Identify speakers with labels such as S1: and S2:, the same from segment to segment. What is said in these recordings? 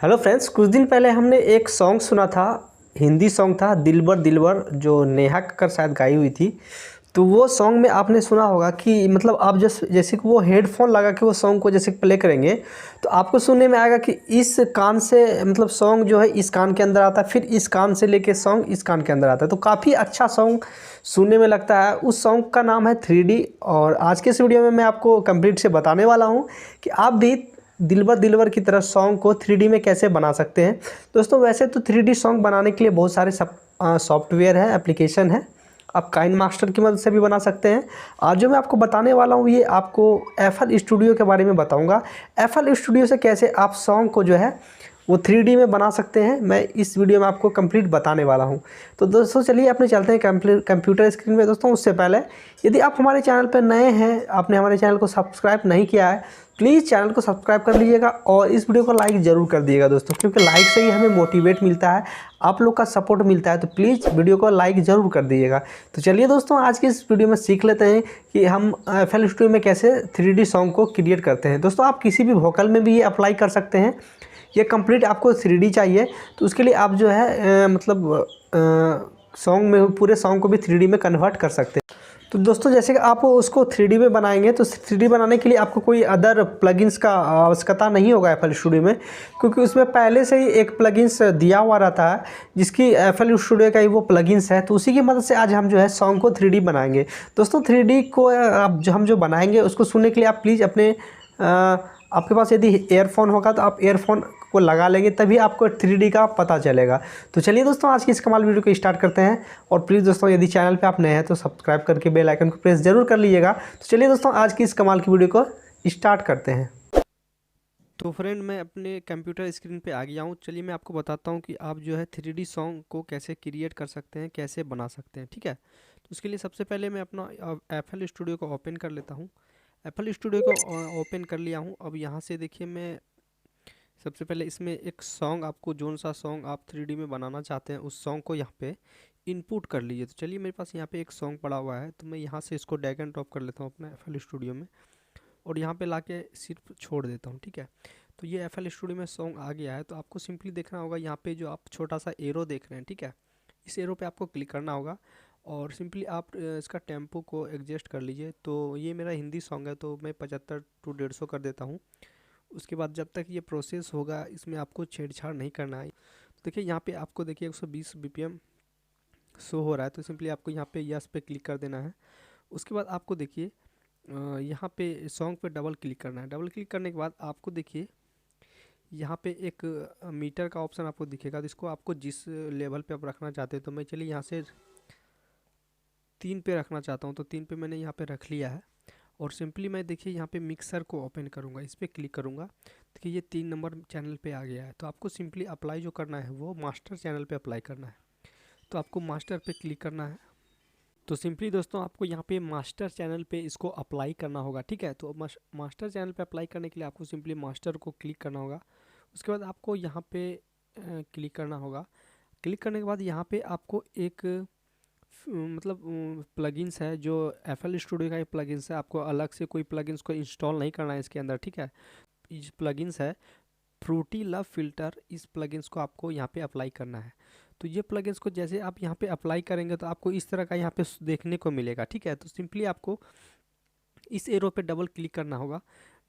S1: Hello friends, कुछ दिन पहले हमने एक सॉन्ग सुना था। हिंदी सॉन्ग था दिलबर दिलबर, जो नेहा कक्कड़ शायद गाई हुई थी। तो वो सॉन्ग में आपने सुना होगा कि मतलब आप जैसे कि वो हेडफोन लगा के वो सॉन्ग को जैसे प्ले करेंगे तो आपको सुनने में आएगा कि इस कान से मतलब सॉन्ग जो है इस कान के अंदर आता है, फिर इस कान से लेके सॉन्ग इस कान के अंदर आता है। तो काफ़ी अच्छा सॉन्ग सुनने में लगता है। उस सॉन्ग का नाम है 3D। और आज के इस वीडियो में मैं आपको कंप्लीट से बताने वाला हूँ कि आप भी दिलबर दिलबर की तरह सॉन्ग को 3D में कैसे बना सकते हैं। दोस्तों, वैसे तो 3D सॉन्ग बनाने के लिए बहुत सारे सॉफ्टवेयर है, एप्लीकेशन है। आप काइन मास्टर की मदद से भी बना सकते हैं। आज जो मैं आपको बताने वाला हूँ ये आपको FL स्टूडियो के बारे में बताऊँगा। FL स्टूडियो से कैसे आप सॉन्ग को जो है वो 3D में बना सकते हैं, मैं इस वीडियो में आपको कंप्लीट बताने वाला हूं। तो दोस्तों चलिए अपने चलते हैं कंप्यूटर स्क्रीन में। दोस्तों उससे पहले यदि आप हमारे चैनल पर नए हैं, आपने हमारे चैनल को सब्सक्राइब नहीं किया है, प्लीज़ चैनल को सब्सक्राइब कर लीजिएगा और इस वीडियो को लाइक ज़रूर कर दिएगा दोस्तों, क्योंकि लाइक से ही हमें मोटिवेट मिलता है, आप लोग का सपोर्ट मिलता है। तो प्लीज़ वीडियो को लाइक ज़रूर कर दीजिएगा। तो चलिए दोस्तों, आज की इस वीडियो में सीख लेते हैं कि हम FL स्टूडियो में कैसे 3D सॉन्ग को क्रिएट करते हैं। दोस्तों, आप किसी भी वोकल में भी ये अप्लाई कर सकते हैं। ये कंप्लीट आपको 3D चाहिए, तो उसके लिए आप जो है सॉन्ग में पूरे सॉन्ग को भी 3D में कन्वर्ट कर सकते हैं। तो दोस्तों, जैसे कि आप उसको 3D में बनाएंगे तो 3D बनाने के लिए आपको कोई अदर प्लगइन्स का आवश्यकता नहीं होगा FL स्टूडियो में, क्योंकि उसमें पहले से ही एक प्लगइन्स दिया हुआ रहता है जिसकी FL स्टूडियो का ही वो प्लगइन्स है। तो उसी की मदद से आज हम जो है सॉन्ग को 3D बनाएंगे। दोस्तों 3D को हम जो बनाएंगे उसको सुनने के लिए आप प्लीज़ अपने आपके पास यदि ईयरफोन होगा तो आप ईयरफोन को लगा लेंगे, तभी आपको 3D का पता चलेगा। तो चलिए दोस्तों, आज की इस कमाल वीडियो को स्टार्ट करते हैं। और प्लीज़ दोस्तों, यदि चैनल पे आप नए हैं तो सब्सक्राइब करके बेल आइकन को प्रेस जरूर कर लीजिएगा। तो चलिए दोस्तों, आज की इस कमाल की वीडियो को स्टार्ट करते हैं। तो फ्रेंड, मैं अपने कंप्यूटर स्क्रीन पे आ गया हूँ। चलिए मैं आपको बताता हूँ कि आप जो है 3D सॉन्ग को कैसे क्रिएट कर सकते हैं, कैसे बना सकते हैं। ठीक है, तो उसके लिए सबसे पहले मैं अपना FL स्टूडियो को ओपन कर लेता हूँ। FL स्टूडियो को ओपन कर लिया हूँ। अब यहाँ से देखिए, मैं सबसे पहले इसमें एक सॉन्ग, आपको जोन सा सॉन्ग आप 3D में बनाना चाहते हैं उस सॉन्ग को यहाँ पे इनपुट कर लीजिए। तो चलिए, मेरे पास यहाँ पे एक सॉन्ग पड़ा हुआ है, तो मैं यहाँ से इसको ड्रैग एंड ड्रॉप कर लेता हूँ अपने FL स्टूडियो में और यहाँ पे लाके सिर्फ छोड़ देता हूँ। ठीक है, तो ये FL स्टूडियो में सॉन्ग आ गया है। तो आपको सिंपली देखना होगा, यहाँ पे जो आप छोटा सा एरो देख रहे हैं, ठीक है, इस एरो पे आपको क्लिक करना होगा और सिंपली आप इसका टेम्पो को एडजस्ट कर लीजिए। तो ये मेरा हिंदी सॉन्ग है, तो मैं 75 to 150 कर देता हूँ। उसके बाद जब तक ये प्रोसेस होगा, इसमें आपको छेड़छाड़ नहीं करना है। तो देखिए, यहाँ पे आपको देखिए 120 BPM शो हो रहा है, तो सिंपली आपको यहाँ पे यस पे क्लिक कर देना है। उसके बाद आपको देखिए यहाँ पे सॉन्ग पे डबल क्लिक करना है। डबल क्लिक करने के बाद आपको देखिए यहाँ पे एक मीटर का ऑप्शन आपको दिखेगा। तो इसको आपको जिस लेवल पे आप रखना चाहते हैं, तो मैं चलिए यहाँ से 3 पे रखना चाहता हूँ, तो 3 पे मैंने यहाँ पे रख लिया है। और सिंपली मैं देखिए यहाँ पे मिक्सर को ओपन करूँगा, इस पर क्लिक करूँगा। देखिए ये 3 नंबर चैनल पे आ गया है। तो आपको सिंपली अप्लाई जो करना है वो मास्टर चैनल पे अप्लाई करना है। तो आपको मास्टर पे क्लिक करना है। तो सिंपली दोस्तों, आपको यहाँ पे मास्टर चैनल पे इसको अप्लाई करना होगा। ठीक है, तो मास्टर चैनल पे अप्लाई करने के लिए आपको सिंपली मास्टर को क्लिक करना होगा। उसके बाद आपको यहाँ पे क्लिक करना होगा। क्लिक करने के बाद यहाँ पे आपको एक मतलब प्लगइन्स है जो FL स्टूडियो का ही प्लगइन्स है। आपको अलग से कोई प्लगइन्स को इंस्टॉल नहीं करना है इसके अंदर। ठीक है, इस प्लगइन्स है फ्रूटी लव फिल्टर, इस प्लगइन्स को आपको यहाँ पे अप्लाई करना है। तो ये प्लगइन्स को जैसे आप यहाँ पे अप्लाई करेंगे तो आपको इस तरह का यहाँ पे देखने को मिलेगा। ठीक है, तो सिंपली आपको इस एरो पे डबल क्लिक करना होगा।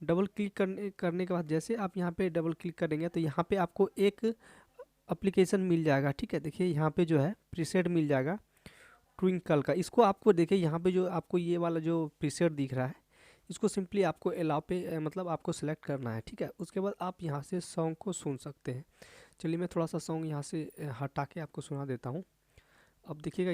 S1: डबल क्लिक करने के बाद जैसे आप यहाँ पे डबल क्लिक करेंगे तो यहाँ पे आपको एक एप्लीकेशन मिल जाएगा। ठीक है, देखिए यहाँ पे जो है प्रीसेट मिल जाएगा ट्विंकल का। इसको आपको देखिए यहाँ पे जो आपको ये वाला जो प्रीसेट दिख रहा है, इसको सिंपली आपको अलाउ पे मतलब आपको सेलेक्ट करना है। ठीक है, उसके बाद आप यहाँ से सॉन्ग को सुन सकते हैं। चलिए मैं थोड़ा सा सॉन्ग यहाँ से हटा के आपको सुना देता हूँ। अब देखिएगा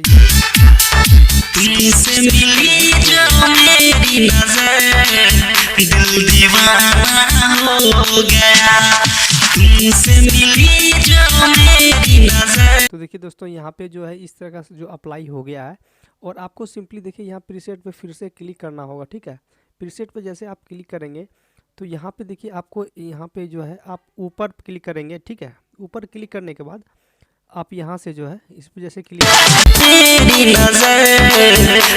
S1: तो देखिए दोस्तों, यहाँ पे जो है इस तरह का जो अप्लाई हो गया है। और आपको सिंपली देखिए यहाँ प्रीसेट पे फिर से क्लिक करना होगा। ठीक है, प्रीसेट पे जैसे आप क्लिक करेंगे तो यहाँ पे देखिए आपको यहाँ पे जो है आप ऊपर क्लिक करेंगे। ठीक है, ऊपर क्लिक करने के बाद आप यहाँ से जो है इस पर जैसे क्लिक तेरी नजर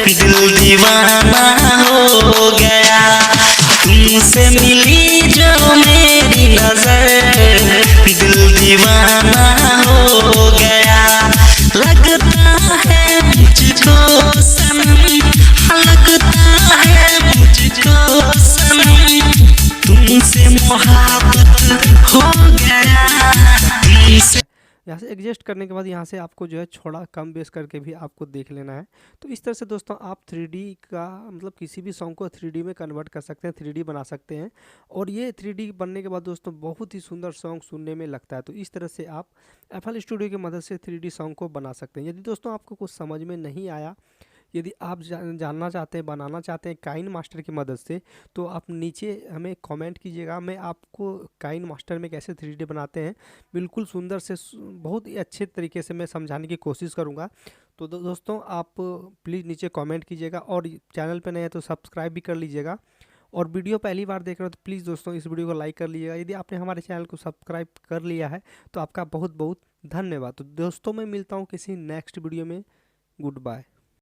S1: दिल दीवाना हो गया तुमसे मिली जो मेरी नजर दिल
S2: दीवाना हो गया। लगता है मुझको सनम, लगता है मुझको सनम, तुमसे मोहब्बत हो गया, तुमसे।
S1: यहाँ से एडजस्ट करने के बाद यहाँ से आपको जो है थोड़ा कम बेस करके भी आपको देख लेना है। तो इस तरह से दोस्तों आप 3D का मतलब किसी भी सॉन्ग को 3D में कन्वर्ट कर सकते हैं, 3D बना सकते हैं। और ये 3D बनने के बाद दोस्तों बहुत ही सुंदर सॉन्ग सुनने में लगता है। तो इस तरह से आप FL स्टूडियो की मदद से 3D सॉन्ग को बना सकते हैं। यदि दोस्तों आपको कुछ समझ में नहीं आया, यदि आप जानना चाहते हैं, बनाना चाहते हैं काइन मास्टर की मदद से, तो आप नीचे हमें कमेंट कीजिएगा। मैं आपको काइन मास्टर में कैसे 3D बनाते हैं बिल्कुल सुंदर से बहुत ही अच्छे तरीके से मैं समझाने की कोशिश करूंगा। तो दोस्तों आप प्लीज़ नीचे कमेंट कीजिएगा और चैनल पे नए हैं तो सब्सक्राइब भी कर लीजिएगा। और वीडियो पहली बार देख रहे हो तो प्लीज़ दोस्तों इस वीडियो को लाइक कर लीजिएगा। यदि आपने हमारे चैनल को सब्सक्राइब कर लिया है तो आपका बहुत बहुत धन्यवाद। तो दोस्तों मैं मिलता हूँ किसी नेक्स्ट वीडियो में। Good bye.